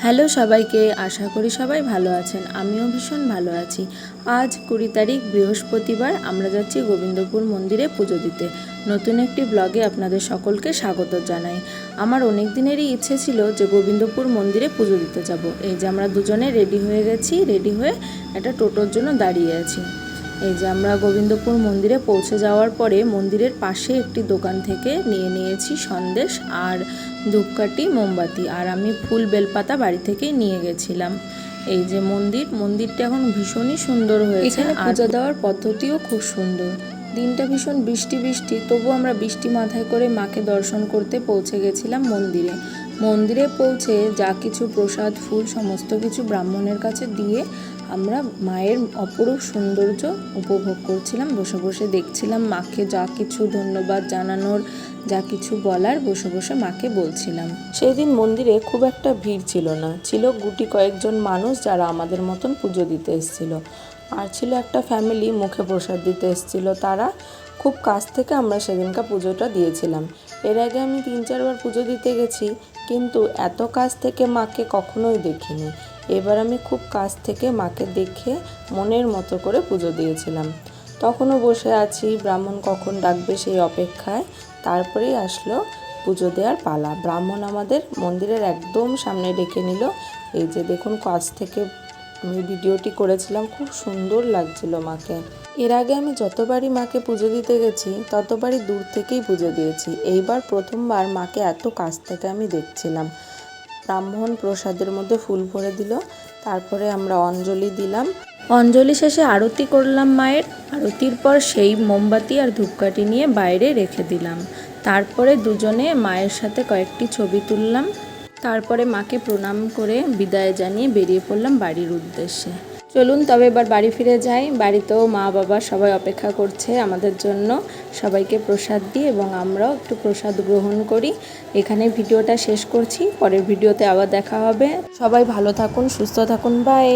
Hello সবাইকে, আশা করি সবাই ভালো আছেন। আমিও ভীষণ ভালো আছি। আজ 20 তারিখ বৃহস্পতিবার, আমরা যাচ্ছি গোবিন্দপুর মন্দিরে পুজো দিতে। নতুন একটি ব্লগে আপনাদের সকলকে স্বাগত জানাই। আমার অনেক দিনেরই ইচ্ছে ছিল যে গোবিন্দপুর মন্দিরে পুজো দিতে যাব। এই যে আমরা দুজনে রেডি হয়ে গেছি, রেডি হয়ে একটা টোটোর জন্য দাঁড়িয়ে আছি। এই যে আমরা গোবিন্দপুর মন্দিরে পৌঁছে যাওয়ার পরে মন্দিরের পাশে একটি দোকান থেকে নিয়েছি সন্দেশ আর ধূপকাঠি, মোমবাতি, আর আমি ফুল বেলপাতা বাড়ি থেকেই নিয়ে গেছিলাম। এই যে মন্দিরটা এখন ভীষণই সুন্দর হয়েছে। এখানে পূজা দেওয়ার পদ্ধতিও খুব সুন্দর। দিনটা ভীষণ বৃষ্টি, তবু আমরা বৃষ্টি মাথায় করে মাকে দর্শন করতে পৌঁছে গেছিলাম মন্দিরে পৌঁছে যা কিছু প্রসাদ, ফুল সমস্ত কিছু ব্রাহ্মণের কাছে দিয়ে আমরা মায়ের অপরূপ সৌন্দর্য উপভোগ করছিলাম। বসে বসে দেখছিলাম মাকে, যা কিছু ধন্যবাদ জানানোর, যা কিছু বলার বসে বসে মাকে বলছিলাম। সেই দিন মন্দিরে খুব একটা ভিড় ছিল না, ছিল গুটি কয়েকজন মানুষ যারা আমাদের মতন পুজো দিতে এসেছিল, আর ছিল একটা ফ্যামিলি মুখে প্রসাদ দিতে এসেছিল। তারা খুব কাছ থেকে আমরা সেদিনকার পুজোটা দিয়েছিলাম। এর আগে আমি 3-4 বার পুজো দিতে গেছি, কিন্তু এত কাছ থেকে মাকে কখনোই দেখিনি। এবার আমি খুব কাছ থেকে মাকে দেখে মনের মতো করে পুজো দিয়েছিলাম। তখনও বসে আছি, ব্রাহ্মণ কখন ডাকবে সেই অপেক্ষায়। তারপরেই আসলো পুজো দেওয়ার পালা। ব্রাহ্মণ আমাদের মন্দিরের একদম সামনে ডেকে নিল। এই যে দেখুন, কাছ থেকে আমি ভিডিওটি করেছিলাম, খুব সুন্দর লাগছিল মাকে। এর আগে আমি যতবারই মাকে পুজো দিতে গেছি ততবারই দূর থেকেই পুজো দিয়েছি। এইবার প্রথমবার মাকে এত কাছ থেকে আমি দেখছিলাম। ব্রাহ্মণ প্রসাদের মধ্যে ফুল ভরে দিল, তারপরে আমরা অঞ্জলি দিলাম। অঞ্জলি শেষে আরতি করলাম মায়ের। আরতির পর সেই মোমবাতি আর ধূপকাঠি নিয়ে বাইরে রেখে দিলাম। তারপরে দুজনে মায়ের সাথে কয়েকটি ছবি তুললাম। তারপরে মাকে প্রণাম করে বিদায় জানিয়ে বেরিয়ে পড়লাম বাড়ির উদ্দেশ্যে। চলুন তবে এবার বাড়ি ফিরে যাই। বাড়িতেও মা বাবা সবাই অপেক্ষা করছে আমাদের জন্য। সবাইকে প্রসাদ দিই এবং আমরাও একটু প্রসাদ গ্রহণ করি। এখানে ভিডিওটা শেষ করছি, পরের ভিডিওতে আবার দেখা হবে। সবাই ভালো থাকুন, সুস্থ থাকুন, বাই।